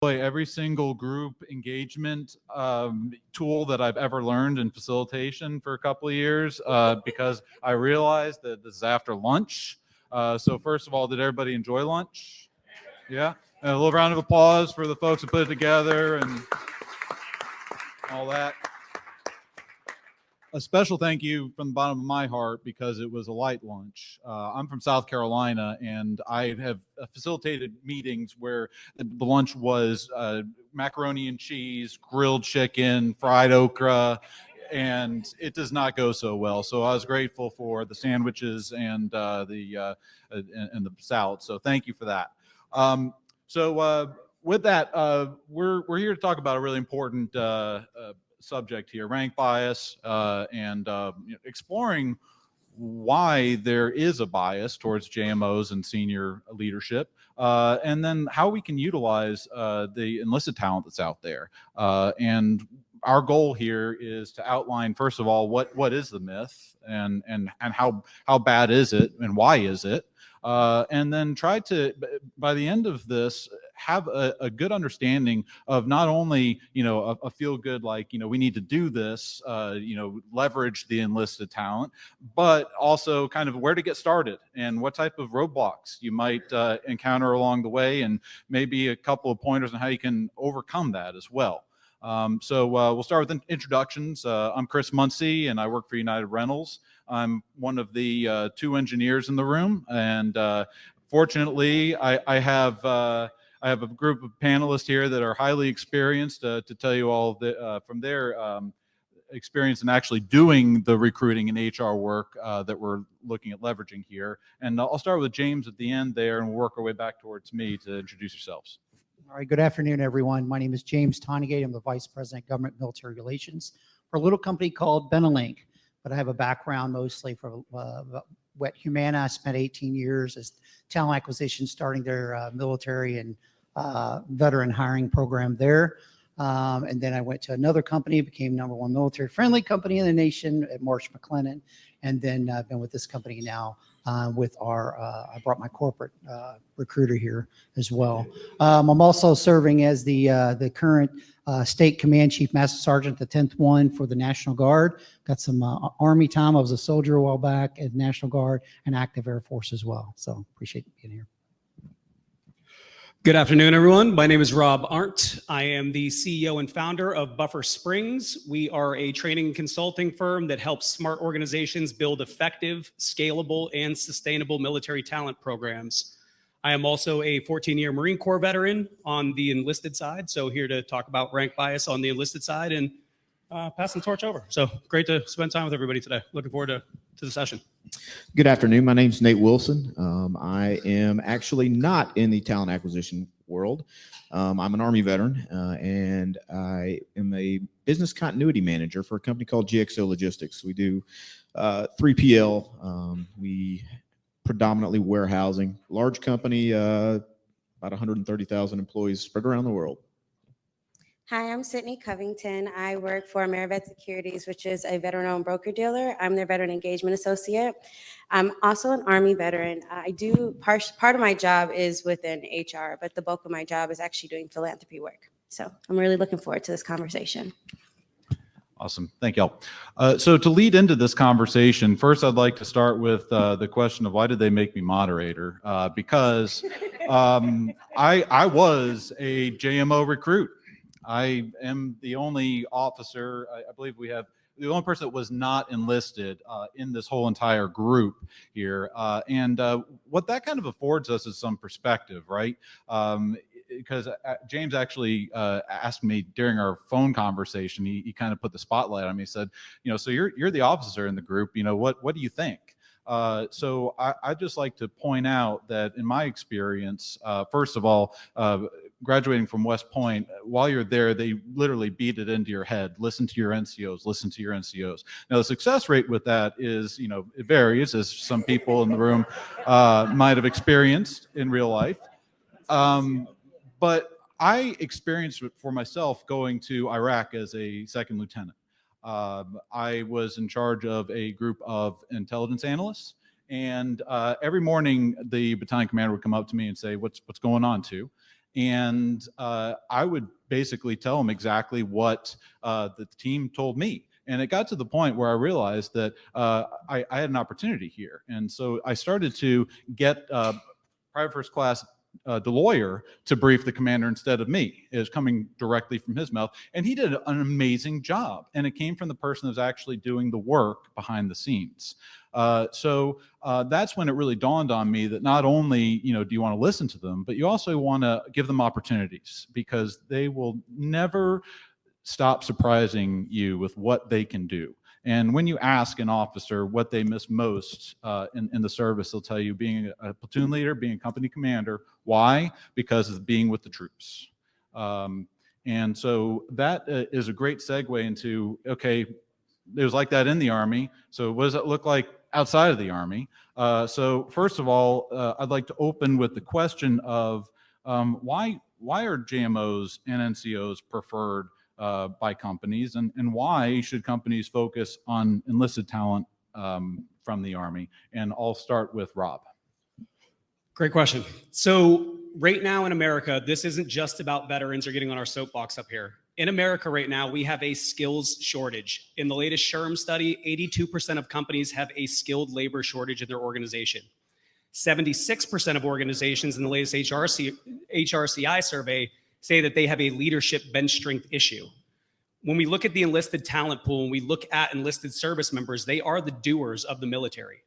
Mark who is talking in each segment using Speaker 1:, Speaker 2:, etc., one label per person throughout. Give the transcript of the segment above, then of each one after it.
Speaker 1: Every single group engagement tool that I've ever learned in facilitation for a couple of years because I realized that this is after lunch. So first of all, did everybody enjoy lunch? Yeah? And a little round of applause for the folks who put it together and all that. A special thank you from the bottom of my heart because it was a light lunch. I'm from South Carolina, and I have facilitated meetings where the lunch was macaroni and cheese, grilled chicken, fried okra, and it does not go so well. So I was grateful for the sandwiches and the salad. So thank you for that. With that, we're here to talk about a really important subject here, rank bias, and exploring why there is a bias towards JMOs and senior leadership, and then how we can utilize the enlisted talent that's out there. And our goal here is to outline, first of all, what is the myth and how bad is it and why is it, and then try to, by the end of this, have a good understanding of not only, a feel good, like, we need to do this, leverage the enlisted talent, but also kind of where to get started and what type of roadblocks you might encounter along the way, and maybe a couple of pointers on how you can overcome that as well. We'll start with introductions. I'm Chris Muncie, and I work for United Rentals. I'm one of the two engineers in the room, and fortunately, I have a group of panelists here that are highly experienced to tell you all from their experience in actually doing the recruiting and HR work that we're looking at leveraging here. And I'll start with James at the end there, and we'll work our way back towards me to introduce yourselves.
Speaker 2: All right, good afternoon, everyone. My name is James Tonegate. I'm the Vice President of Government Military Relations for a little company called Benelink, but I have a background mostly for Wet Humana. I spent 18 years as talent acquisition, starting their military and veteran hiring program there. And then I went to another company, became #1 military-friendly company in the nation at Marsh McLennan. And then I've been with this company now with I brought my corporate recruiter here as well. I'm also serving as the current State Command Chief Master Sergeant, the 10th one for the National Guard. Got some Army time. I was a soldier a while back at National Guard and active Air Force as well. So appreciate being here.
Speaker 3: Good afternoon, everyone. My name is Rob Arndt. I am the CEO and founder of Buffer Springs. We are a training and consulting firm that helps smart organizations build effective, scalable, and sustainable military talent programs. I am also a 14-year Marine Corps veteran on the enlisted side, so here to talk about rank bias on the enlisted side and pass the torch over. So great to spend time with everybody today. Looking forward to the session.
Speaker 4: Good afternoon. My name is Nate Wilson. I am actually not in the talent acquisition world. I'm an Army veteran, and I am a business continuity manager for a company called GXO Logistics. We do 3PL. We predominantly warehousing. Large company, about 130,000 employees spread around the world.
Speaker 5: Hi, I'm Sydney Covington. I work for AmeriVet Securities, which is a veteran-owned broker-dealer. I'm their veteran engagement associate. I'm also an Army veteran. I do part of my job is within HR, but the bulk of my job is actually doing philanthropy work. So I'm really looking forward to this conversation.
Speaker 1: Awesome. Thank y'all. So to lead into this conversation, first I'd like to start with the question of why did they make me moderator? Because I was a JMO recruit. I am the only officer, I believe we have, the only person that was not enlisted in this whole entire group here. And what that kind of affords us is some perspective, right? Because James actually asked me during our phone conversation, he kind of put the spotlight on me. He said, so you're the officer in the group, what do you think? So I'd just like to point out that in my experience, first of all, graduating from West Point, while you're there, they literally beat it into your head. Listen to your NCOs, listen to your NCOs. Now, the success rate with that is, it varies, as some people in the room might have experienced in real life. But I experienced it for myself going to Iraq as a second lieutenant. I was in charge of a group of intelligence analysts, and every morning the battalion commander would come up to me and say, what's going on, too? and I would basically tell them exactly what the team told me. And it got to the point where I realized that I had an opportunity here. And so I started to get private first class DeLawyer to brief the commander instead of me. It was coming directly from his mouth. And he did an amazing job. And it came from the person who's actually doing the work behind the scenes. So that's when it really dawned on me that not only, do you want to listen to them, but you also want to give them opportunities, because they will never stop surprising you with what they can do. And when you ask an officer what they miss most in the service, they'll tell you being a platoon leader, being a company commander. Why? Because of being with the troops. And so that is a great segue into, okay, it was like that in the Army. So what does it look like outside of the Army? So first of all, I'd like to open with the question of why are JMOs and NCOs preferred by companies, and why should companies focus on enlisted talent from the Army? And I'll start with Rob.
Speaker 3: Great question. So right now in America, this isn't just about veterans or getting on our soapbox up here. In America right now, we have a skills shortage. In the latest SHRM study, 82% of companies have a skilled labor shortage in their organization. 76% of organizations in the latest HRCI survey say that they have a leadership bench strength issue. When we look at the enlisted talent pool and we look at enlisted service members, they are the doers of the military.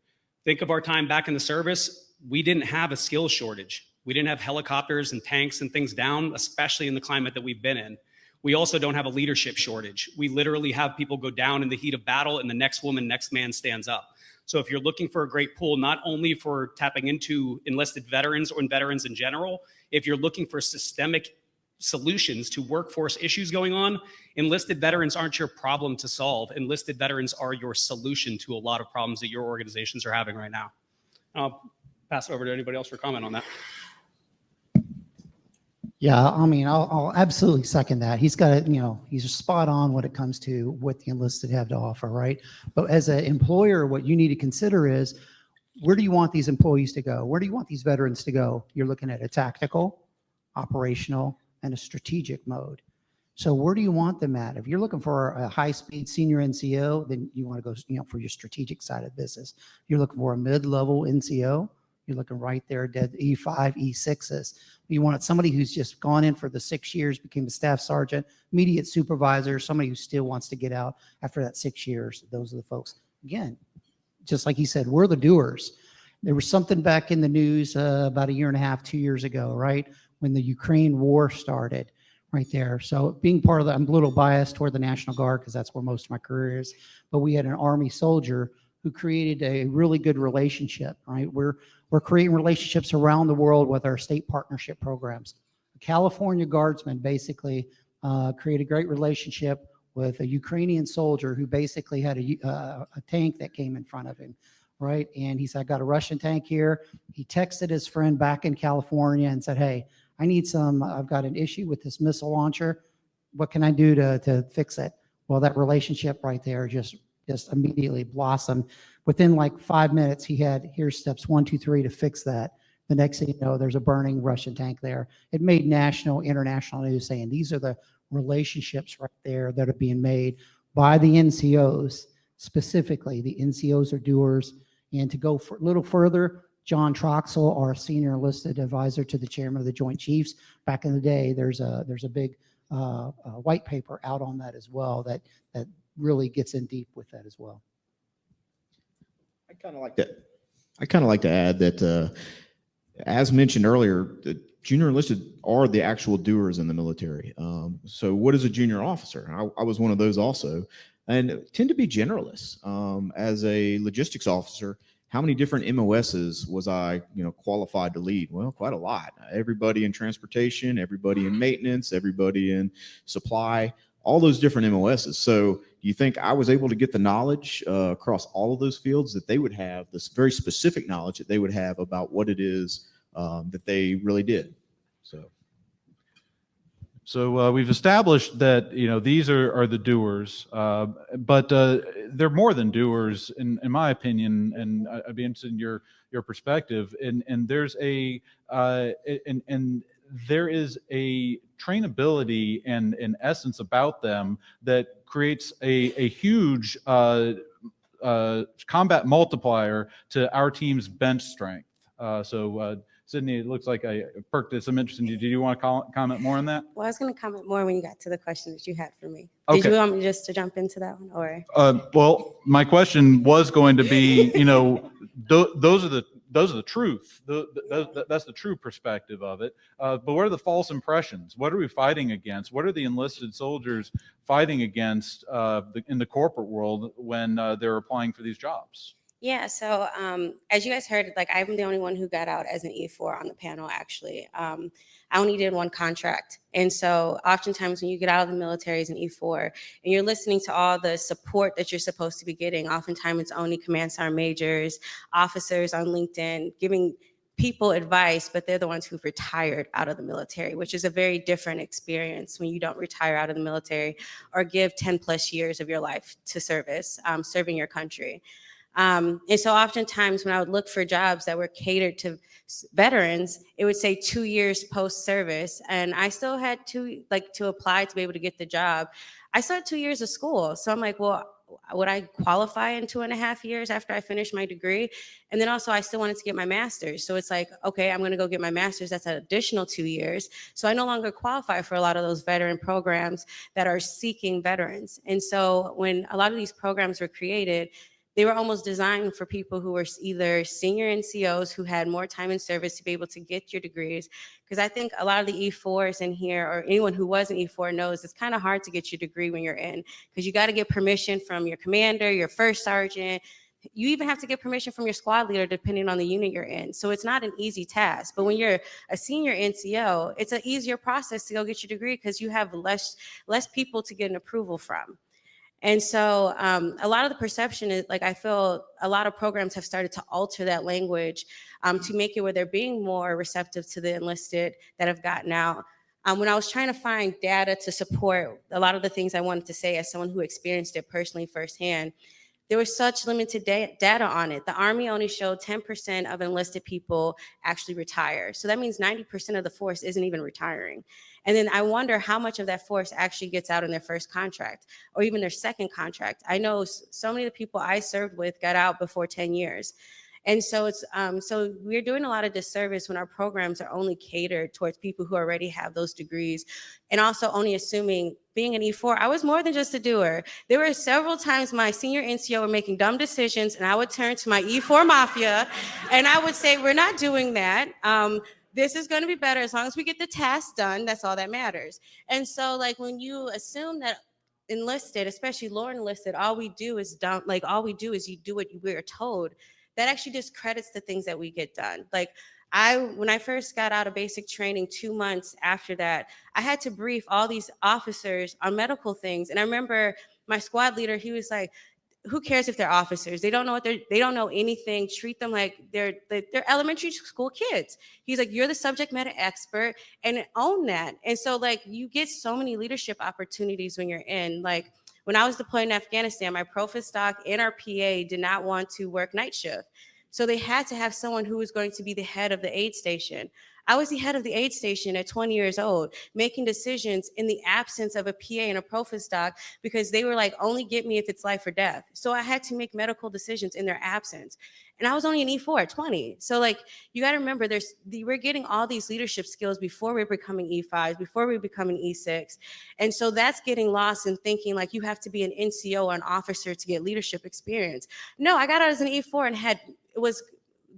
Speaker 3: Think of our time back in the service. We didn't have a skills shortage. We didn't have helicopters and tanks and things down, especially in the climate that we've been in. We also don't have a leadership shortage. We literally have people go down in the heat of battle and the next woman, next man stands up. So if you're looking for a great pool, not only for tapping into enlisted veterans or veterans in general, if you're looking for systemic solutions to workforce issues going on, enlisted veterans aren't your problem to solve. Enlisted veterans are your solution to a lot of problems that your organizations are having right now. I'll pass it over to anybody else for comment on that.
Speaker 2: Yeah, I mean, I'll absolutely second that. He's got it, he's spot on when it comes to what the enlisted have to offer, right? But as an employer, what you need to consider is, where do you want these employees to go? Where do you want these veterans to go? You're looking at a tactical, operational, and a strategic mode. So where do you want them at? If you're looking for a high-speed senior NCO, then you want to go, for your strategic side of business. If you're looking for a mid-level NCO, you're looking right there, dead E5, E6s. You want somebody who's just gone in for the 6 years, became a staff sergeant, immediate supervisor, somebody who still wants to get out after that 6 years. Those are the folks. Again, just like he said, we're the doers. There was something back in the news about a year and a half, 2 years ago, right? When the Ukraine war started, right there. So being part of that, I'm a little biased toward the National Guard because that's where most of my career is. But we had an Army soldier who created a really good relationship, right? We're creating relationships around the world with our state partnership programs. A California Guardsman basically created a great relationship with a Ukrainian soldier who basically had a tank that came in front of him, right? And he said, I got a Russian tank here. He texted his friend back in California and said, hey, I've got an issue with this missile launcher. What can I do to fix it? Well, that relationship right there just immediately blossomed. Within like 5 minutes, here's steps 1, 2, 3 to fix that. The next thing you know, there's a burning Russian tank there. It made national, international news saying these are the relationships right there that are being made by the NCOs. Specifically, the NCOs are doers. And to go a little further, John Troxel, our senior enlisted advisor to the chairman of the Joint Chiefs, back in the day, there's a big white paper out on that as well that really gets in deep with that as well.
Speaker 4: I kind of like to add that, as mentioned earlier, the junior enlisted are the actual doers in the military. So what is a junior officer? I was one of those also, and tend to be generalists. As a logistics officer, how many different MOSs was I, qualified to lead? Well, quite a lot. Everybody in transportation, everybody in maintenance, everybody in supply, all those different MOSs. So do you think I was able to get the knowledge across all of those fields that they would have, this very specific knowledge that they would have about what it is that they really did?
Speaker 1: So we've established that these are the doers, but they're more than doers, in my opinion. And I'd be interested in your perspective. And there's and there is a trainability and an essence about them that creates a huge combat multiplier to our team's bench strength. Sydney, it looks like I perked some interest in you. Do you want to comment more on that?
Speaker 5: Well, I was going to comment more when you got to the question that you had for me.
Speaker 1: Okay.
Speaker 5: Did you want me just to jump into that one, or?
Speaker 1: Well, my question was going to be, those are the truth. That's the true perspective of it. But what are the false impressions? What are we fighting against? What are the enlisted soldiers fighting against in the corporate world when they're applying for these jobs?
Speaker 5: Yeah, so as you guys heard, like I'm the only one who got out as an E4 on the panel, actually. I only did one contract. And so oftentimes when you get out of the military as an E4 and you're listening to all the support that you're supposed to be getting, oftentimes it's only command sergeant majors, officers on LinkedIn giving people advice, but they're the ones who've retired out of the military, which is a very different experience when you don't retire out of the military or give 10 plus years of your life to service, serving your country. And so oftentimes when I would look for jobs that were catered to veterans, it would say 2 years post-service. And I still had to apply to be able to get the job. I still had 2 years of school. So I'm like, well, would I qualify in 2.5 years after I finished my degree? And then also I still wanted to get my master's. So it's like, okay, I'm going to go get my master's. That's an additional 2 years. So I no longer qualify for a lot of those veteran programs that are seeking veterans. And so when a lot of these programs were created, they were almost designed for people who were either senior NCOs who had more time in service to be able to get your degrees. Because I think a lot of the E4s in here, or anyone who was an E4 knows it's kind of hard to get your degree when you're in, because you got to get permission from your commander, your first sergeant. You even have to get permission from your squad leader, depending on the unit you're in. So it's not an easy task. But when you're a senior NCO, it's an easier process to go get your degree because you have less people to get an approval from. And so a lot of the perception is, like, I feel a lot of programs have started to alter that language to make it where they're being more receptive to the enlisted that have gotten out. When I was trying to find data to support a lot of the things I wanted to say as someone who experienced it personally firsthand, there was such limited data on it. The Army only showed 10% of enlisted people actually retire. So that means 90% of the force isn't even retiring. And then I wonder how much of that force actually gets out in their first contract or even their second contract. I know so many of the people I served with got out before 10 years. And so it's so we're doing a lot of disservice when our programs are only catered towards people who already have those degrees, and also only assuming being an E4, I was more than just a doer. There were several times my senior NCO were making dumb decisions, and I would turn to my E4 mafia, and I would say, "We're not doing that. This is going to be better as long as we get the task done. That's all that matters." And so, like, when you assume that enlisted, especially lower enlisted, all we do is you do what we're told, that actually discredits the things that we get done. Like when I first got out of basic training 2 months after that, I had to brief all these officers on medical things. And I remember my squad leader, he was like, who cares if they're officers? They don't know they don't know anything. Treat them like they're elementary school kids. He's like, you're the subject matter expert and own that. And so, like, you get so many leadership opportunities when you're in, like, when I was deployed in Afghanistan, my Profistoc and our PA did not want to work night shift. So they had to have someone who was going to be the head of the aid station. I was the head of the aid station at 20 years old, making decisions in the absence of a PA and a Profistoc because they were like, only get me if it's life or death. So I had to make medical decisions in their absence. And I was only an E4 at 20. So, like, you got to remember, we're getting all these leadership skills before we're becoming E5s, before we're becoming E6. And so that's getting lost in thinking like you have to be an NCO or an officer to get leadership experience. No, I got out as an E4 and was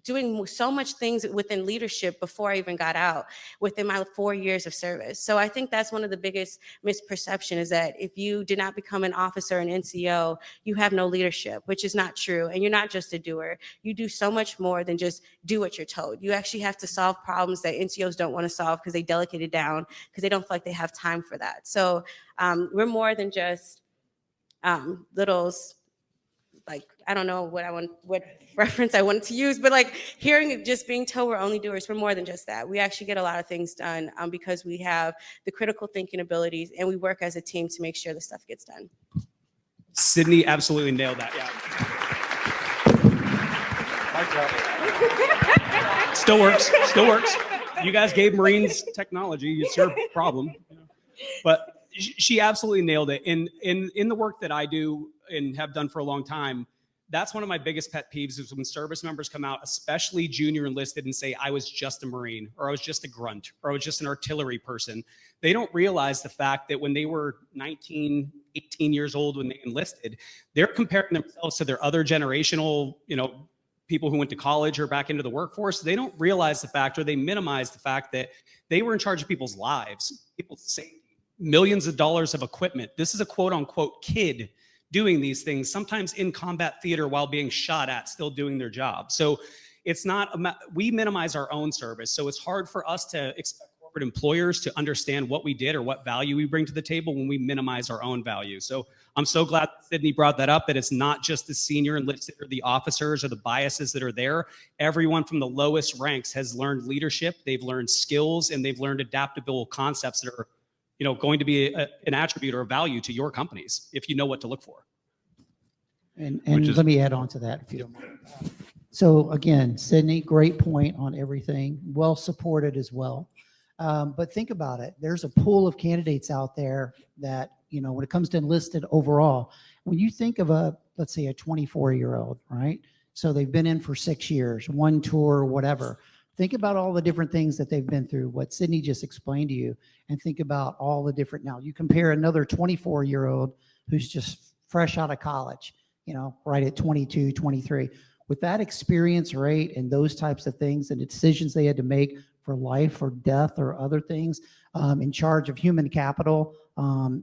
Speaker 5: doing so much things within leadership before I even got out within my 4 years of service. So I think that's one of the biggest misperception, is that if you did not become an officer, an NCO, you have no leadership, which is not true. And you're not just a doer. You do so much more than just do what you're told. You actually have to solve problems that NCOs don't want to solve because they delegate it down because they don't feel like they have time for that. So we're more than just little, like, I don't know what reference I wanted to use, but like hearing, just being told we're only doers, we're more than just that. We actually get a lot of things done because we have the critical thinking abilities and we work as a team to make sure the stuff gets done.
Speaker 3: Sydney absolutely nailed that. Yeah. Still works. You guys gave Marines technology. It's your problem. But she absolutely nailed it. In the work that I do and have done for a long time, that's one of my biggest pet peeves is when service members come out, especially junior enlisted, and say, I was just a Marine, or I was just a grunt, or I was just an artillery person. They don't realize the fact that when they were 19, 18 years old, when they enlisted, they're comparing themselves to their other generational, people who went to college or back into the workforce. They don't realize the fact, or they minimize the fact that they were in charge of people's lives, people's safety, millions of dollars of equipment. This is a quote unquote kid doing these things, sometimes in combat theater while being shot at, still doing their job. So it's not, we minimize our own service. So it's hard for us to expect corporate employers to understand what we did or what value we bring to the table when we minimize our own value. So I'm so glad that Sydney brought that up, that it's not just the senior enlisted or the officers or the biases that are there. Everyone from the lowest ranks has learned leadership, they've learned skills, and they've learned adaptable concepts that are going to be an attribute or a value to your companies if you know what to look for.
Speaker 2: And let me add on to that, if you don't mind. So again, Sydney, great point on everything. Well supported as well. But think about it. There's a pool of candidates out there that, when it comes to enlisted overall, when you think of let's say a 24-year-old, right? So they've been in for 6 years, one tour, whatever. Think about all the different things that they've been through, what Sydney just explained to you, and think about all the different, now you compare another 24-year-old who's just fresh out of college, right at 22, 23. With that experience rate and those types of things and the decisions they had to make for life or death or other things, in charge of human capital,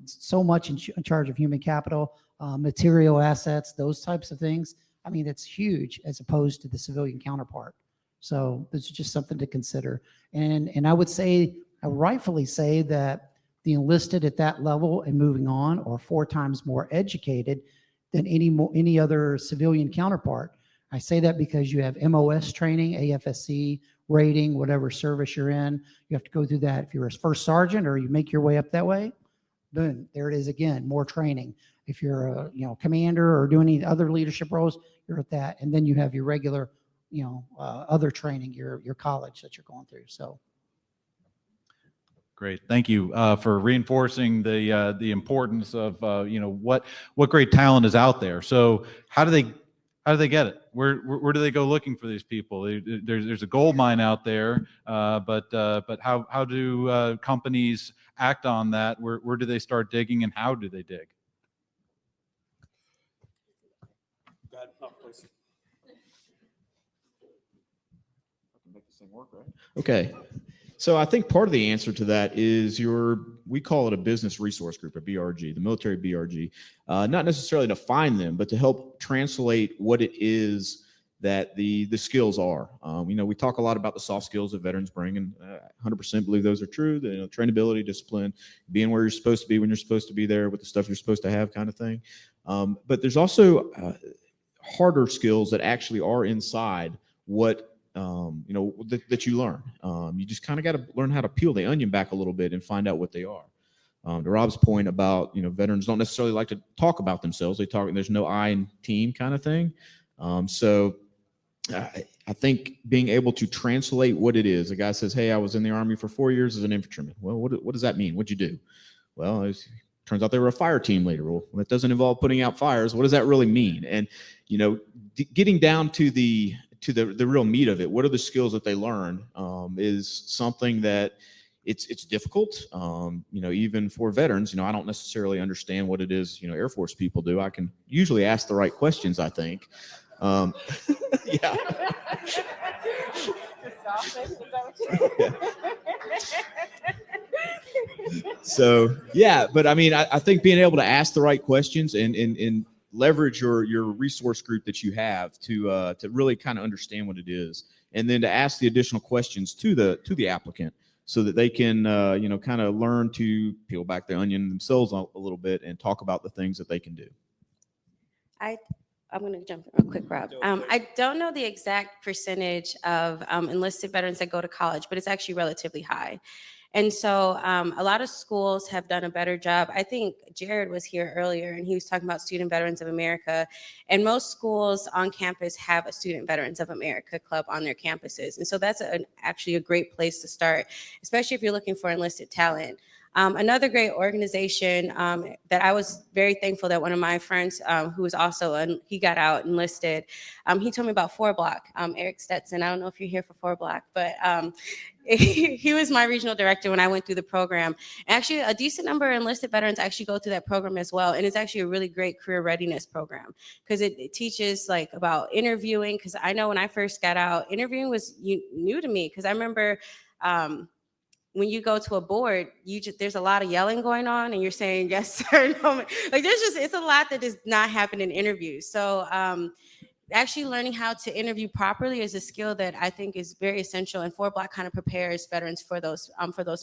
Speaker 2: so much in charge of human capital, material assets, those types of things. I mean, it's huge as opposed to the civilian counterpart. So this is just something to consider. And I would rightfully say that the enlisted at that level and moving on are 4 times more educated than any other civilian counterpart. I say that because you have MOS training, AFSC rating, whatever service you're in. You have to go through that. If you're a first sergeant or you make your way up that way, then there it is again, more training. If you're a commander or doing any other leadership roles, you're at that. And then you have your regular other training, your college that you're going through. So
Speaker 1: great, thank you for reinforcing the importance of what great talent is out there. So how do they get it? Where do they go looking for these people? There's a gold mine out there, but how do companies act on that? Where do they start digging, and how do they dig?
Speaker 4: Okay. So I think part of the answer to that is we call it a business resource group, a BRG, the military BRG, not necessarily to find them, but to help translate what it is that the skills are. We talk a lot about the soft skills that veterans bring, and 100% believe those are true. The trainability, discipline, being where you're supposed to be when you're supposed to be there with the stuff you're supposed to have, kind of thing. But there's also harder skills that actually are inside what that you learn. You just kind of got to learn how to peel the onion back a little bit and find out what they are. To Rob's point about, veterans don't necessarily like to talk about themselves. They talk, there's no I in team kind of thing. So I think being able to translate what it is. A guy says, hey, I was in the Army for 4 years as an infantryman. Well, what does that mean? What'd you do? Well, it turns out they were a fire team leader. Well, that doesn't involve putting out fires. What does that really mean? And, getting down to the real meat of it, what are the skills that they learn, is something that it's difficult. Even for veterans, I don't necessarily understand what it is, Air Force people do. I can usually ask the right questions, I think. Yeah. So, yeah, but I mean, I think being able to ask the right questions and leverage your resource group that you have to really kind of understand what it is, and then to ask the additional questions to the applicant so that they can kind of learn to peel back the onion themselves a little bit and talk about the things that they can do.
Speaker 5: I'm going to jump in real quick, Rob. I don't know the exact percentage of enlisted veterans that go to college, but it's actually relatively high. And so a lot of schools have done a better job. I think Jared was here earlier and he was talking about Student Veterans of America. And most schools on campus have a Student Veterans of America club on their campuses. And so that's actually a great place to start, especially if you're looking for enlisted talent. Another great organization that I was very thankful that one of my friends who was also, he got out enlisted, he told me about 4 Block, Eric Stetson. I don't know if you're here for 4 Block, but he was my regional director when I went through the program. Actually, a decent number of enlisted veterans actually go through that program as well. And it's actually a really great career readiness program because it teaches like about interviewing. Because I know when I first got out, interviewing was new to me because I remember when you go to a board, there's a lot of yelling going on and you're saying yes, sir, no. Like it's a lot that does not happen in interviews. So actually learning how to interview properly is a skill that I think is very essential, and 4 Block kind of prepares veterans for those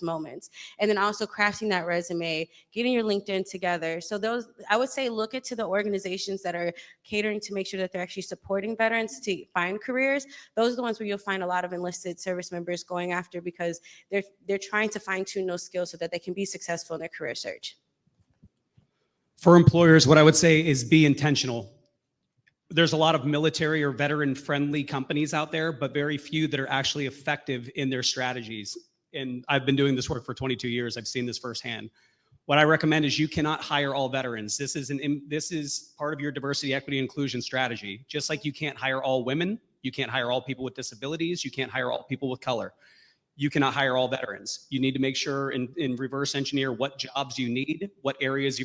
Speaker 5: moments. And then also crafting that resume, getting your LinkedIn together. So those, I would say, look into the organizations that are catering to make sure that they're actually supporting veterans to find careers. Those are the ones where you'll find a lot of enlisted service members going after because they're trying to fine tune those skills so that they can be successful in their career search.
Speaker 3: For employers, what I would say is be intentional. There's a lot of military or veteran-friendly companies out there, but very few that are actually effective in their strategies. And I've been doing this work for 22 years. I've seen this firsthand. What I recommend is you cannot hire all veterans. This is part of your diversity, equity, inclusion strategy. Just like you can't hire all women, you can't hire all people with disabilities, you can't hire all people with color. You cannot hire all veterans. You need to make sure and reverse engineer what jobs you need, what areas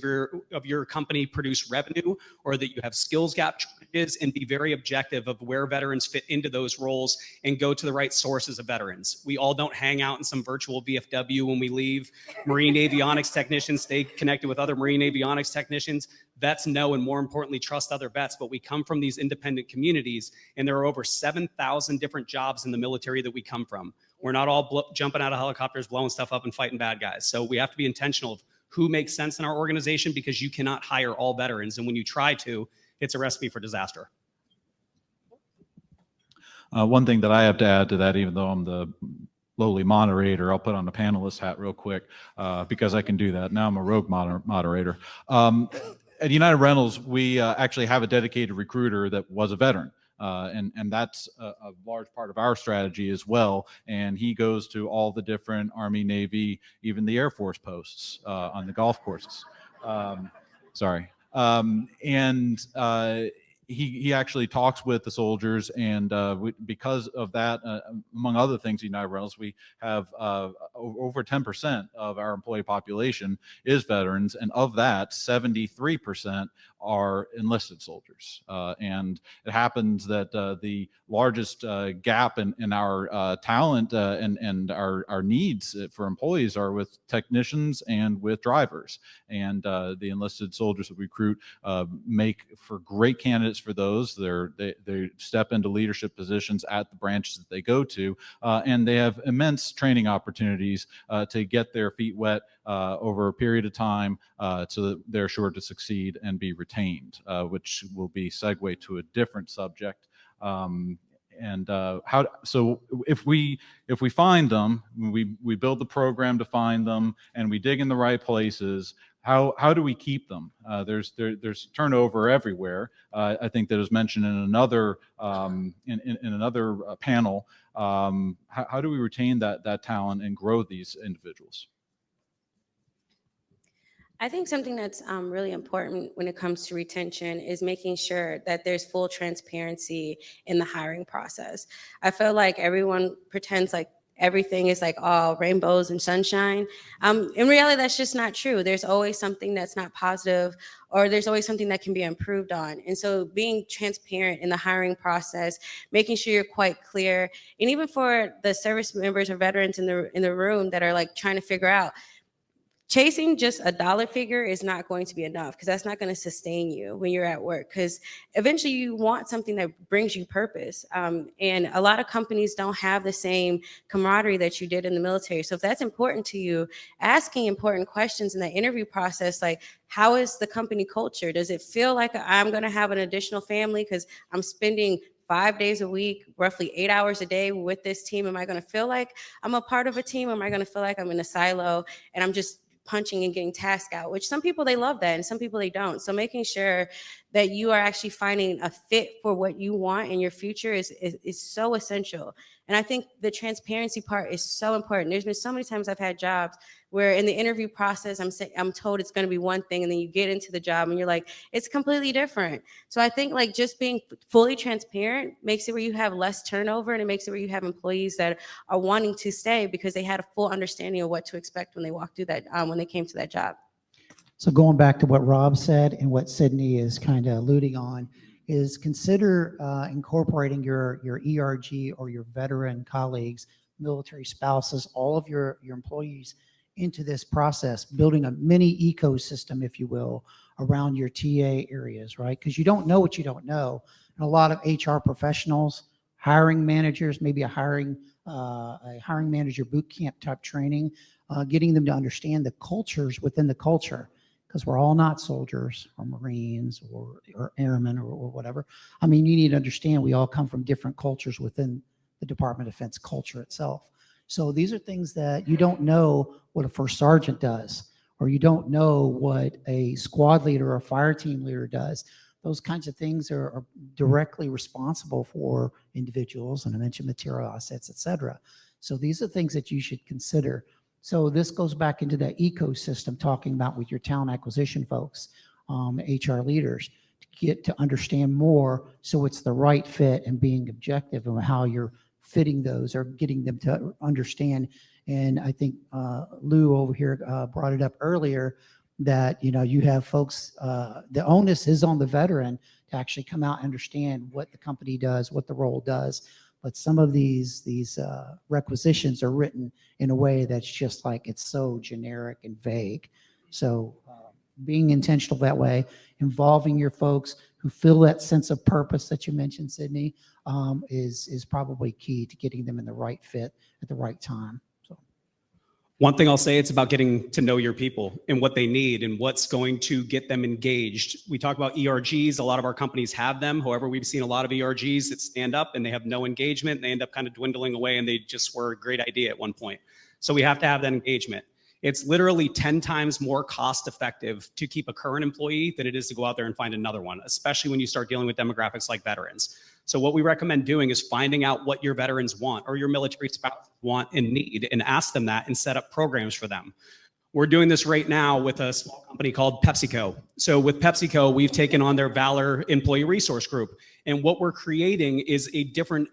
Speaker 3: of your company produce revenue, or that you have skills gap shortages, and be very objective of where veterans fit into those roles and go to the right sources of veterans. We all don't hang out in some virtual VFW when we leave. Marine avionics technicians stay connected with other marine avionics technicians. Vets know, and more importantly, trust other vets, but we come from these independent communities, and there are over 7,000 different jobs in the military that we come from. We're not all jumping out of helicopters, blowing stuff up and fighting bad guys. So we have to be intentional of who makes sense in our organization, because you cannot hire all veterans. And when you try to, it's a recipe for disaster.
Speaker 1: One thing that I have to add to that, even though I'm the lowly moderator, I'll put on the panelist hat real quick because I can do that. Now I'm a rogue moderator. At United Rentals, we actually have a dedicated recruiter that was a veteran. And that's a large part of our strategy as well. And he goes to all the different Army, Navy, even the Air Force posts on the golf courses. He actually talks with the soldiers, and because of that, among other things, United Rentals, we have over 10% of our employee population is veterans, and of that, 73% are enlisted soldiers. And it happens that the largest gap in our talent and our needs for employees are with technicians and with drivers. And the enlisted soldiers that we recruit make for great candidates for those. They step into leadership positions at the branches that they go to, and they have immense training opportunities to get their feet wet over a period of time so that they're sure to succeed and be retained, which will be segue to a different subject. So if we find them, we build the program to find them, and we dig in the right places. How do we keep them? There's turnover everywhere. I think that was mentioned in another in another panel. How do we retain that talent and grow these individuals?
Speaker 5: I think something that's really important when it comes to retention is making sure that there's full transparency in the hiring process. I feel like everyone pretends like everything is like all rainbows and sunshine. In reality, that's just not true. There's always something that's not positive, or there's always something that can be improved on. And so being transparent in the hiring process, making sure you're quite clear, and even for the service members or veterans in the room that are like trying to figure out, chasing just a dollar figure is not going to be enough, because that's not going to sustain you when you're at work, because eventually you want something that brings you purpose. And a lot of companies don't have the same camaraderie that you did in the military. So if that's important to you, asking important questions in the interview process, like, how is the company culture? Does it feel like I'm going to have an additional family because I'm spending 5 days a week, roughly 8 hours a day with this team? Am I going to feel like I'm a part of a team? Or am I going to feel like I'm in a silo and I'm just punching and getting tasks out? Which some people, they love that, and some people they don't. So making sure that you are actually finding a fit for what you want in your future is so essential. And I think the transparency part is so important. There's been so many times I've had jobs where in the interview process, I'm told it's going to be one thing, and then you get into the job and you're like, it's completely different. So I think like just being fully transparent makes it where you have less turnover, and it makes it where you have employees that are wanting to stay because they had a full understanding of what to expect when they walked through that, when they came to that job.
Speaker 2: So going back to what Rob said and what Sydney is kind of alluding on, is consider incorporating your ERG or your veteran colleagues, military spouses, all of your employees into this process, building a mini ecosystem, if you will, around your TA areas, right? Because you don't know what you don't know. And a lot of HR professionals, hiring managers, maybe a hiring manager boot camp type training, getting them to understand the cultures within the culture, because we're all not soldiers or Marines or airmen or whatever. I mean, you need to understand we all come from different cultures within the Department of Defense culture itself. So these are things that you don't know what a first sergeant does, or you don't know what a squad leader or a fire team leader does. Those kinds of things are directly responsible for individuals, and I mentioned material assets, et cetera. So these are things that you should consider. So this goes back into that ecosystem, talking about with your talent acquisition folks, HR leaders, to get to understand more so it's the right fit and being objective on how you're fitting those or getting them to understand. And I think Lou over here brought it up earlier that, you know, you have folks, the onus is on the veteran to actually come out and understand what the company does, what the role does. But some of these requisitions are written in a way that's just like, it's so generic and vague. So being intentional that way, involving your folks who feel that sense of purpose that you mentioned, Sydney, is probably key to getting them in the right fit at the right time. So
Speaker 3: one thing I'll say, it's about getting to know your people and what they need and what's going to get them engaged. We talk about ERGs. A lot of our companies have them. However, we've seen a lot of ERGs that stand up and they have no engagement. And they end up kind of dwindling away, and they just were a great idea at one point. So we have to have that engagement. It's literally 10 times more cost effective to keep a current employee than it is to go out there and find another one, especially when you start dealing with demographics like veterans. So what we recommend doing is finding out what your veterans want or your military spouse want and need, and ask them that and set up programs for them. We're doing this right now with a small company called PepsiCo. So with PepsiCo, we've taken on their Valor Employee Resource Group. And what we're creating is a different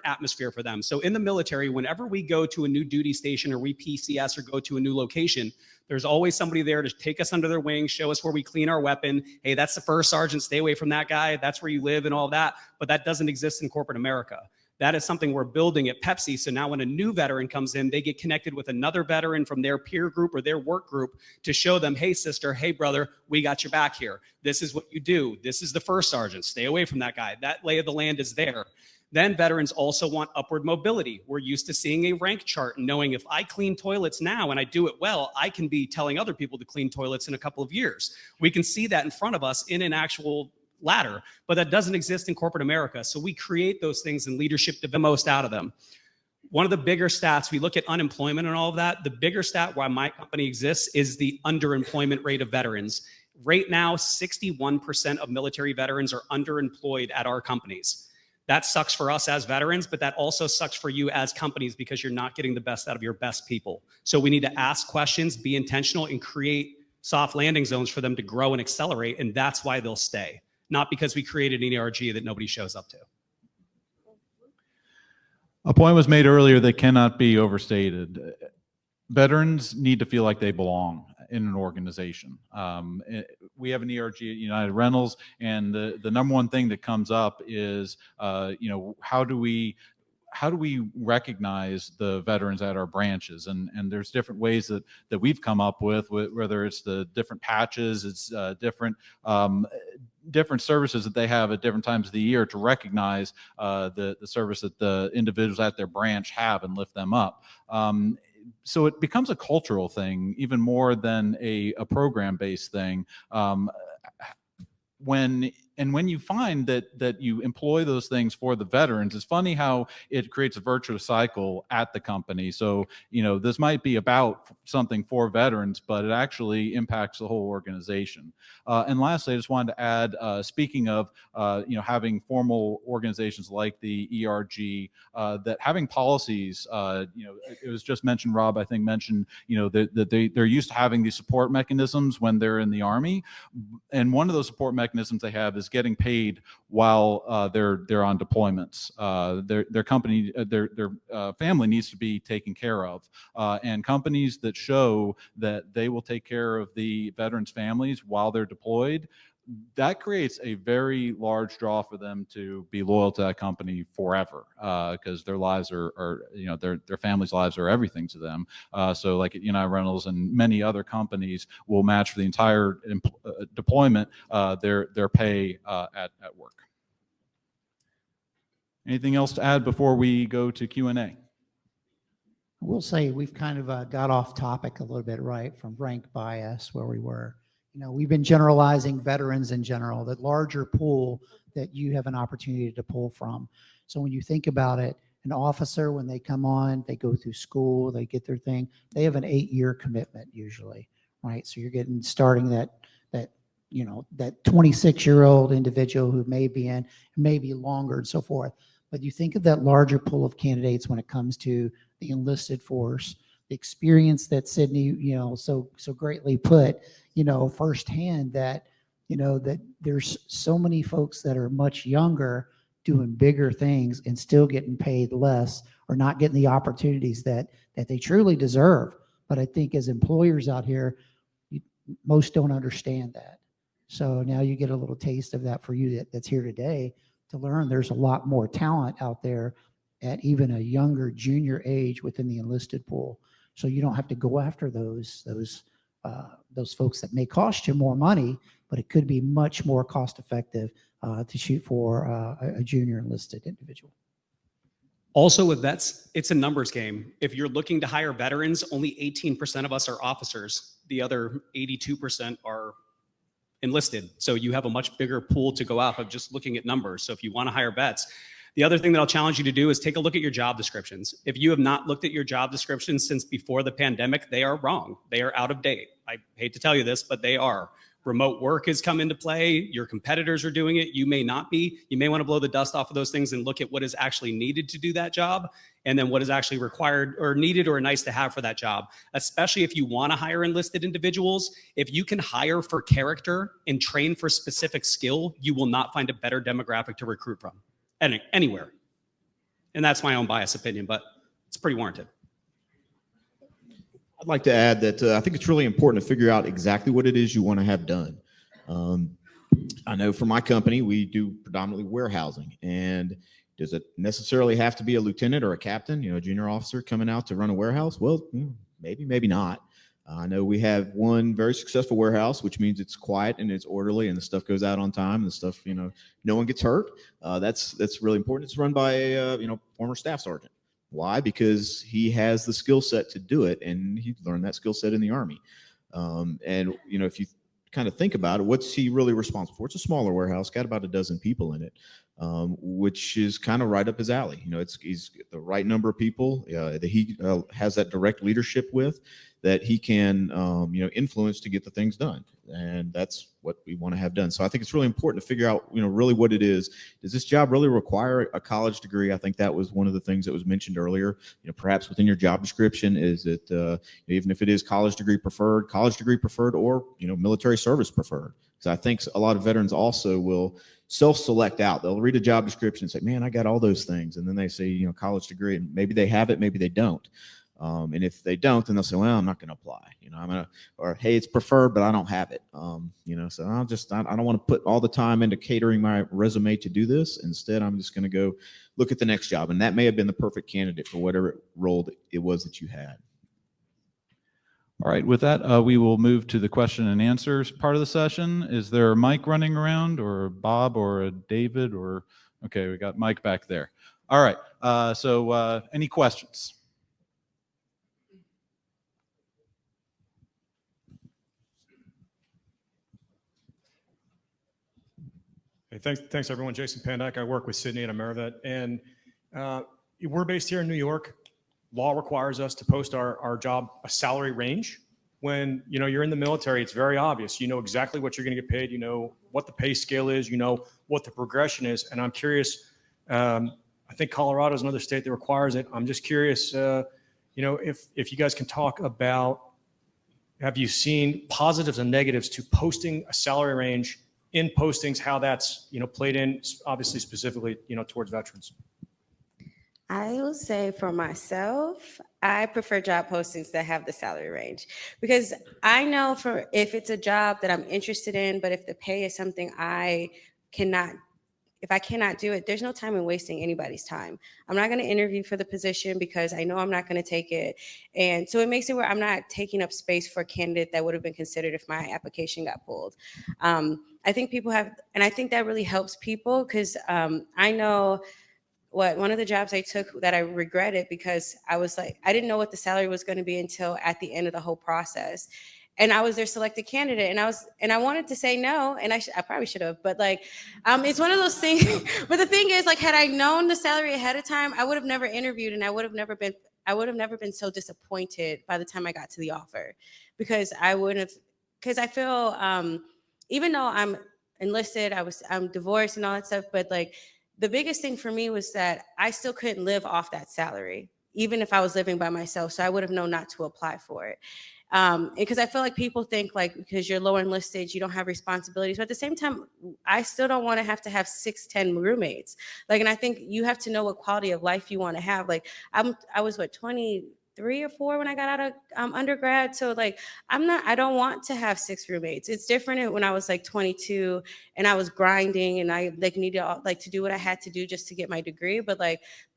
Speaker 3: atmosphere for them. So in the military, whenever we go to a new duty station or we PCS or go to a new location, there's always somebody there to take us under their wing, show us where we clean our weapon. Hey, that's the first sergeant, stay away from that guy. That's where you live and all that. But that doesn't exist in corporate America. That is something we're building at Pepsi. So now when a new veteran comes in, they get connected with another veteran from their peer group or their work group to show them, hey, sister, hey, brother, we got your back here. This is what you do. This is the first sergeant. Stay away from that guy. That lay of the land is there. Then veterans also want upward mobility. We're used to seeing a rank chart and knowing if I clean toilets now and I do it well, I can be telling other people to clean toilets in a couple of years. We can see that in front of us in an actual ladder, but that doesn't exist in corporate America. So we create those things in leadership to the most out of them. One of the bigger stats, we look at unemployment and all of that. The bigger stat why my company exists is the underemployment rate of veterans. Right now, 61% of military veterans are underemployed at our companies. That sucks for us as veterans, but that also sucks for you as companies because you're not getting the best out of your best people. So we need to ask questions, be intentional, and create soft landing zones for them to grow and accelerate, and that's why they'll stay. Not because we created an ERG that nobody shows up to.
Speaker 1: A point was made earlier that cannot be overstated. Veterans need to feel like they belong in an organization. We have an ERG at United Rentals, and the number one thing that comes up is, how do we recognize the veterans at our branches? And there's different ways that we've come up with, whether it's the different patches, it's different services that they have at different times of the year to recognize the service that the individuals at their branch have and lift them up. So it becomes a cultural thing even more than a program-based thing. When and when you find that you employ those things for the veterans, it's funny how it creates a virtuous cycle at the company. So, this might be about something for veterans, but it actually impacts the whole organization. And lastly, I just wanted to add, speaking of, having formal organizations like the ERG, that having policies, it was just mentioned, Rob, I think mentioned, that they're used to having these support mechanisms when they're in the Army. And one of those support mechanisms they have is getting paid while they're on deployments. Their company, their family needs to be taken care of, and companies that show that they will take care of the veterans' families while they're deployed, that creates a very large draw for them to be loyal to that company forever, because their lives are their families' lives are everything to them. So like at United Rentals and many other companies will match for the entire deployment their pay at work. Anything else to add before we go to Q&A?
Speaker 2: We'll say we've kind of got off topic a little bit, right, from rank bias where we were. We've been generalizing veterans in general, that larger pool that you have an opportunity to pull from. So when you think about it, an officer, when they come on, they go through school, they get their thing, they have an 8-year commitment usually, right? So you're starting that 26-year-old individual who may be in, maybe longer and so forth. But you think of that larger pool of candidates when it comes to the enlisted force, the experience that Sydney, so greatly put, firsthand that there's so many folks that are much younger doing bigger things and still getting paid less or not getting the opportunities that they truly deserve. But I think as employers out here, most don't understand that. So now you get a little taste of that for you that's here today to learn there's a lot more talent out there at even a younger junior age within the enlisted pool. So you don't have to go after those folks that may cost you more money, but it could be much more cost effective to shoot for a junior enlisted individual.
Speaker 3: Also with vets, it's a numbers game. If you're looking to hire veterans, only 18% of us are officers. The other 82% are enlisted. So you have a much bigger pool to go off of just looking at numbers. So if you want to hire vets, the other thing that I'll challenge you to do is take a look at your job descriptions. If you have not looked at your job descriptions since before the pandemic, they are wrong. They are out of date. I hate to tell you this, but they are. Remote work has come into play. Your competitors are doing it. You may not be. You may want to blow the dust off of those things and look at what is actually needed to do that job, and then what is actually required or needed or nice to have for that job, especially if you want to hire enlisted individuals. If you can hire for character and train for specific skill, you will not find a better demographic to recruit from anywhere. And that's my own biased opinion, but it's pretty warranted.
Speaker 4: I'd like to add that I think it's really important to figure out exactly what it is you want to have done. I know for my company, we do predominantly warehousing. And does it necessarily have to be a lieutenant or a captain, a junior officer coming out to run a warehouse? Well, maybe, maybe not. I know we have one very successful warehouse, which means it's quiet and it's orderly and the stuff goes out on time and the stuff, no one gets hurt. That's really important. It's run by a, former staff sergeant. Why? Because he has the skill set to do it, and he learned that skill set in the Army. And if you kind of think about it, what's he really responsible for? It's a smaller warehouse, got about a dozen people in it, which is kind of right up his alley. He's the right number of people that he has that direct leadership with, that he can influence to get the things done. And that's what we want to have done. So I think it's really important to figure out, really what it is. Does this job really require a college degree? I think that was one of the things that was mentioned earlier. Perhaps within your job description, is it even if it is college degree preferred, or military service preferred? Because I think a lot of veterans also will self-select out. They'll read a job description and say, "Man, I got all those things," and then they say, college degree, and maybe they have it, maybe they don't. And if they don't, then they'll say, "Well, I'm not going to apply." Or "Hey, it's preferred, but I don't have it." So I don't want to put all the time into catering my resume to do this. Instead, I'm just going to go look at the next job, and that may have been the perfect candidate for whatever role it was that you had.
Speaker 1: All right, with that, we will move to the question and answers part of the session. Is there a mic running around, or Bob, or a David, or okay, we got Mike back there. All right, so any questions?
Speaker 6: Thanks everyone. Jason Pandak. I work with Sydney and Amerivet, and we're based here in New York. Law requires us to post our job a salary range. When you're in the military, it's very obvious. You know exactly what you're going to get paid. You know what the pay scale is. You know what the progression is. And I'm curious. I think Colorado is another state that requires it. I'm just curious. If you guys can talk about, have you seen positives and negatives to posting a salary range in postings? How that's played in, obviously specifically towards veterans.
Speaker 5: I will say for myself, I prefer job postings that have the salary range, because I know if it's a job that I'm interested in, but if the pay is something if I cannot do it, there's no time in wasting anybody's time. I'm not going to interview for the position because I know I'm not going to take it. And so it makes it where I'm not taking up space for a candidate that would have been considered if my application got pulled. I think people have, and I think that really helps people, because I know one of the jobs I took that I regretted because I was like, I didn't know what the salary was going to be until at the end of the whole process. And I was their selected candidate, and I wanted to say no, and I probably should have, but it's one of those things. But the thing is, had I known the salary ahead of time, I would have never interviewed, and I would have never been so disappointed by the time I got to the offer, because I feel, even though I'm enlisted, I'm divorced and all that stuff, but the biggest thing for me was that I still couldn't live off that salary, even if I was living by myself. So I would have known not to apply for it. Because I feel like people think because you're lower enlisted, you don't have responsibilities. But at the same time, I still don't want to have 6, 10 roommates. And I think you have to know what quality of life you want to have. I was 23 or 4 when I got out of undergrad. So I don't want to have 6 roommates. It's different when I was 22 and I was grinding and I needed to do what I had to do just to get my degree. But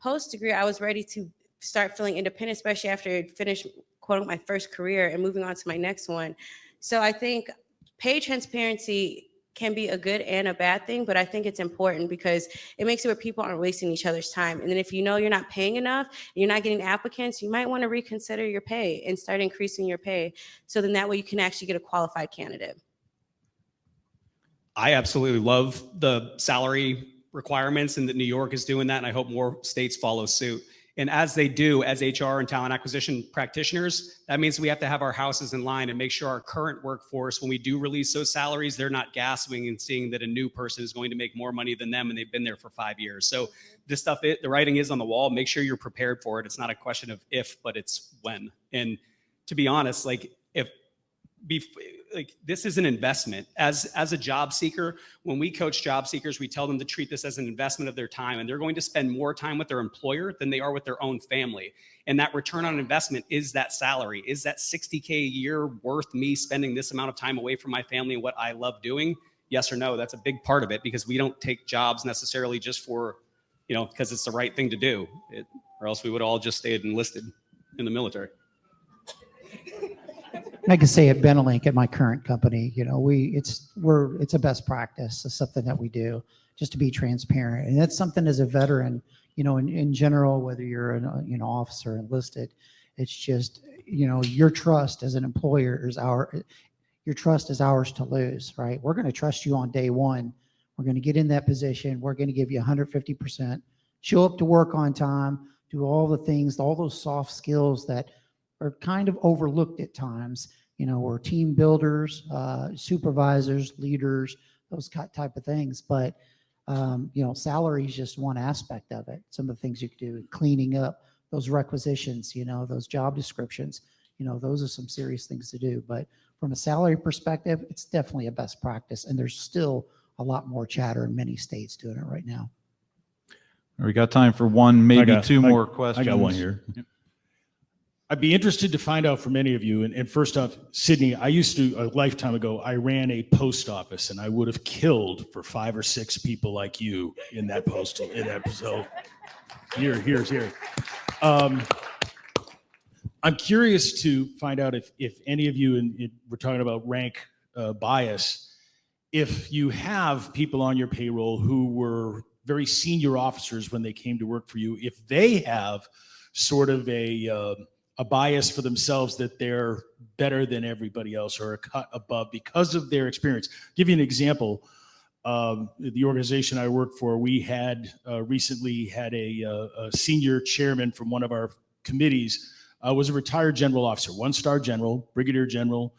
Speaker 5: post degree, I was ready to start feeling independent, especially after I finished quote my first career and moving on to my next one. So I think pay transparency can be a good and a bad thing, but I think it's important because it makes it where people aren't wasting each other's time. And then if you're not paying enough, you're not getting applicants, you might want to reconsider your pay and start increasing your pay. So then that way you can actually get a qualified candidate.
Speaker 3: I absolutely love the salary requirements and that New York is doing that. And I hope more states follow suit. And as they do, as HR and talent acquisition practitioners, that means we have to have our houses in line and make sure our current workforce, when we do release those salaries, they're not gasping and seeing that a new person is going to make more money than them and they've been there for 5 years. So this stuff, the writing is on the wall. Make sure you're prepared for it. It's not a question of if, but it's when. And to be honest, this is an investment. As a job seeker, when we coach job seekers, we tell them to treat this as an investment of their time, and they're going to spend more time with their employer than they are with their own family. And that return on investment is that salary. Is that $60K a year worth me spending this amount of time away from my family and what I love doing? Yes or no? That's a big part of it, because we don't take jobs necessarily just for, because it's the right thing to do, or else we would all just stay enlisted in the military.
Speaker 2: I can say at Benelink, at my current company, it's a best practice. It's something that we do just to be transparent, and that's something as a veteran, in general, whether you're an officer enlisted, it's just your trust as an employer your trust is ours to lose, right? We're going to trust you on day one. We're going to get in that position. We're going to give you 150%. Show up to work on time. Do all the things, all those soft skills that are kind of overlooked at times. We're team builders, supervisors, leaders, those type of things. But, salary is just one aspect of it. Some of the things you could do, cleaning up those requisitions, those job descriptions, those are some serious things to do. But from a salary perspective, it's definitely a best practice. And there's still a lot more chatter in many states doing it right now.
Speaker 1: We got time for one, maybe two more questions.
Speaker 7: I got one here. Yep. I'd be interested to find out from any of you. And first off, Sydney, I used to, a lifetime ago, I ran a post office, and I would have killed for 5 or 6 people like you in that postal, so here's here. I'm curious to find out if any of you, and we're talking about rank bias, if you have people on your payroll who were very senior officers when they came to work for you, if they have sort of a bias for themselves that they're better than everybody else or a cut above because of their experience. I'll give you an example. The organization I work for, we had recently had a senior chairman from one of our committees was a retired general officer, one-star general, brigadier general,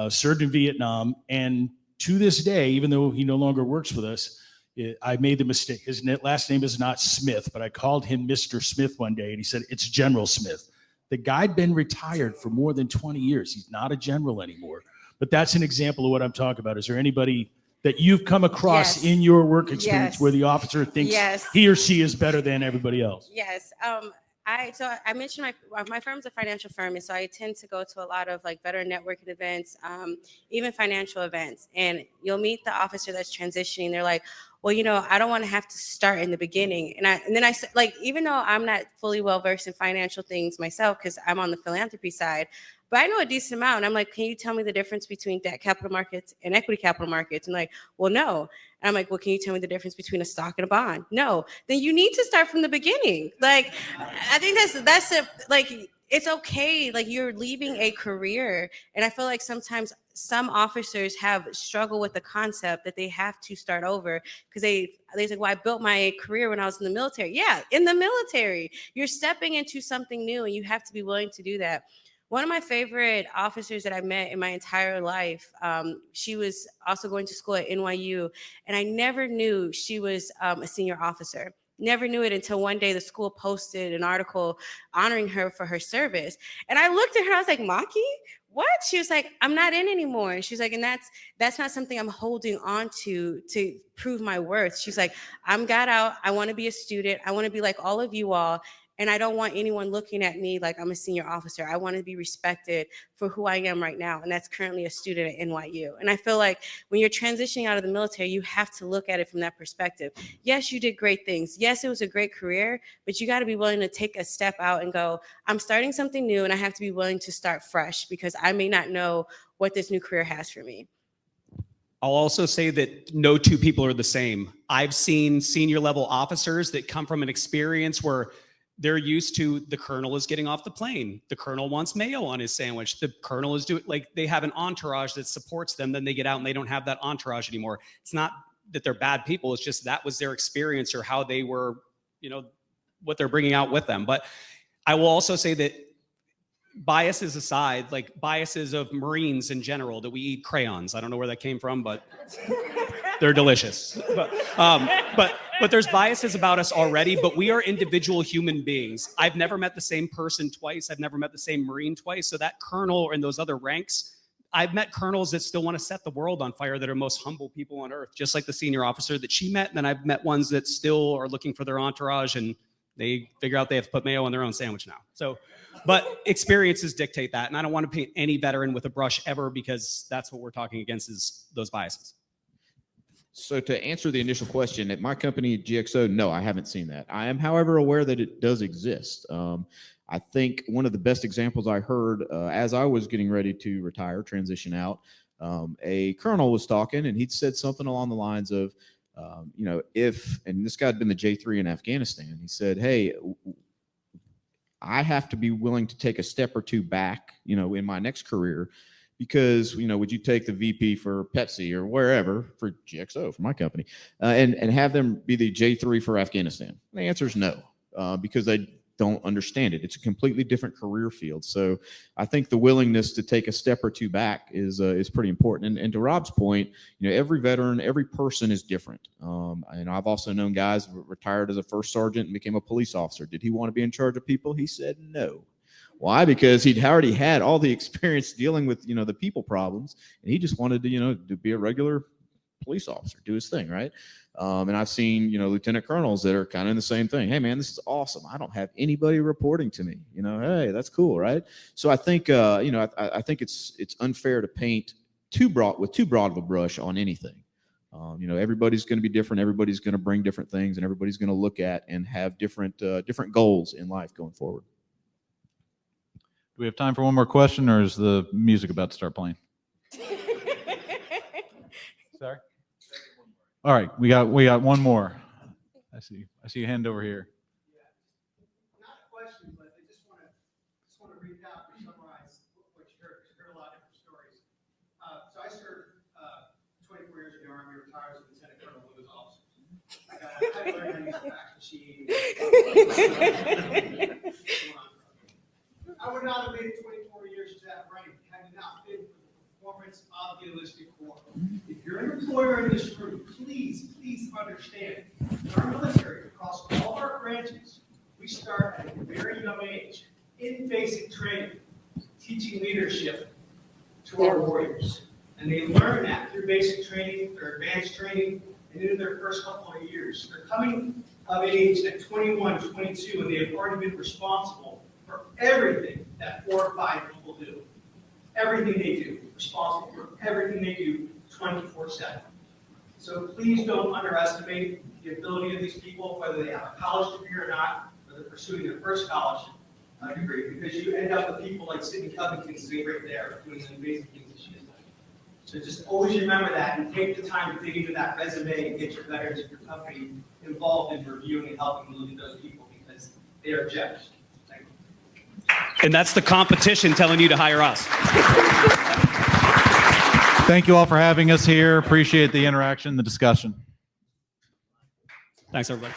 Speaker 7: served in Vietnam. And to this day, even though he no longer works with us, I made the mistake. His last name is not Smith, but I called him Mr. Smith one day, and he said, "It's General Smith." The guy'd been retired for more than 20 years. He's not a general anymore. But that's an example of what I'm talking about. Is there anybody that you've come across
Speaker 5: Yes.
Speaker 7: in your work experience
Speaker 5: Yes.
Speaker 7: where the officer thinks
Speaker 5: Yes.
Speaker 7: he or she is better than everybody else?
Speaker 5: Yes. I mentioned my firm's a financial firm, and so I tend to go to a lot of like veteran networking events, even financial events. And you'll meet the officer that's transitioning. They're like, "Well, I don't want to have to start in the beginning." And then I said, like, even though I'm not fully well versed in financial things myself, because I'm on the philanthropy side, but I know a decent amount. And I'm like, "Can you tell me the difference between debt capital markets and equity capital markets?" And like, "Well, no." And I'm like, "Well, can you tell me the difference between a stock and a bond?" "No." Then you need to start from the beginning. Like, I think it's okay. Like, you're leaving a career. And I feel like sometimes some officers have struggled with the concept that they have to start over because they say, "Well, I built my career when I was in the military." Yeah, in the military. You're stepping into something new, and you have to be willing to do that. One of my favorite officers that I met in my entire life, she was also going to school at NYU, and I never knew she was a senior officer. Never knew it until one day the school posted an article honoring her for her service. And I looked at her, I was like, "Maki, what?" She was like, "I'm not in anymore." And she's like, "And that's not something I'm holding on to prove my worth." She's like, "I'm got out. I want to be a student. I want to be like all of you all. And I don't want anyone looking at me like I'm a senior officer. I want to be respected for who I am right now." And that's currently a student at NYU. And I feel like when you're transitioning out of the military, you have to look at it from that perspective. Yes, you did great things. Yes, it was a great career, but you got to be willing to take a step out and go, "I'm starting something new, and I have to be willing to start fresh because I may not know what this new career has for me."
Speaker 3: I'll also say that no two people are the same. I've seen senior level officers that come from an experience where they're used to the colonel is getting off the plane. The colonel wants mayo on his sandwich. The colonel is doing, like, they have an entourage that supports them. Then they get out and they don't have that entourage anymore. It's not that they're bad people. It's just that was their experience or how they were, what they're bringing out with them. But I will also say that biases aside, like biases of Marines in general, that we eat crayons. I don't know where that came from, but they're delicious. But there's biases about us already, but we are individual human beings. I've never met the same person twice. I've never met the same Marine twice. So that colonel or in those other ranks, I've met colonels that still want to set the world on fire, that are most humble people on earth, just like the senior officer that she met. And then I've met ones that still are looking for their entourage and they figure out they have to put mayo on their own sandwich now. So, but experiences dictate that. And I don't want to paint any veteran with a brush ever, because that's what we're talking against, is those biases.
Speaker 4: So to answer the initial question, at my company, GXO, no, I haven't seen that. I am, however, aware that it does exist. I think one of the best examples I heard as I was getting ready to retire, transition out, a colonel was talking, and he'd said something along the lines of, and this guy had been the J3 in Afghanistan. He said, "Hey, I have to be willing to take a step or two back, in my next career, because, would you take the VP for Pepsi or wherever, for GXO, for my company, and have them be the J3 for Afghanistan?" The answer is no, because they don't understand it. It's a completely different career field. So I think the willingness to take a step or two back is pretty important. And to Rob's point, every veteran, every person is different. And I've also known guys who retired as a first sergeant and became a police officer. Did he want to be in charge of people? He said no. Why? Because he'd already had all the experience dealing with, the people problems, and he just wanted to be a regular police officer, do his thing, right? And I've seen, lieutenant colonels that are kind of in the same thing. "Hey, man, this is awesome. I don't have anybody reporting to me. Hey, that's cool, right?" So I think, I think it's unfair to paint too broad of a brush on anything. Everybody's going to be different. Everybody's going to bring different things, and everybody's going to look at and have different goals in life going forward.
Speaker 1: Do we have time for one more question, or is the music about to start playing? Sorry. All right, we got one more. I see a hand over here.
Speaker 8: Not a question, but I just want to recap or summarize what you heard, because you heard a lot of different stories. So I served 24 years in the Army, retired as a lieutenant colonel. I learned how to use a fax machine. I would not have made it 24 years to that rank had it not been for the performance of the enlisted corps. If you're an employer in this room, please understand, in our military, across all our branches, we start at a very young age, in basic training, teaching leadership to our warriors. And they learn that through basic training, their advanced training, and into their first couple of years. They're coming of age at 21, 22, and they have already been responsible for everything that 4 or 5 people do. Everything they do, responsible for everything they do 24/7. So please don't underestimate the ability of these people, whether they have a college degree or not, or they're pursuing their first college degree, because you end up with people like Sydney Covington sitting right there doing the amazing things that she has done. So just always remember that and take the time to dig into that resume and get your veterans of your company involved in reviewing and helping look at those people because they are gems. Thank you.
Speaker 3: And that's the competition telling you to hire us.
Speaker 1: Thank you all for having us here. Appreciate the interaction, the discussion.
Speaker 3: Thanks, everybody.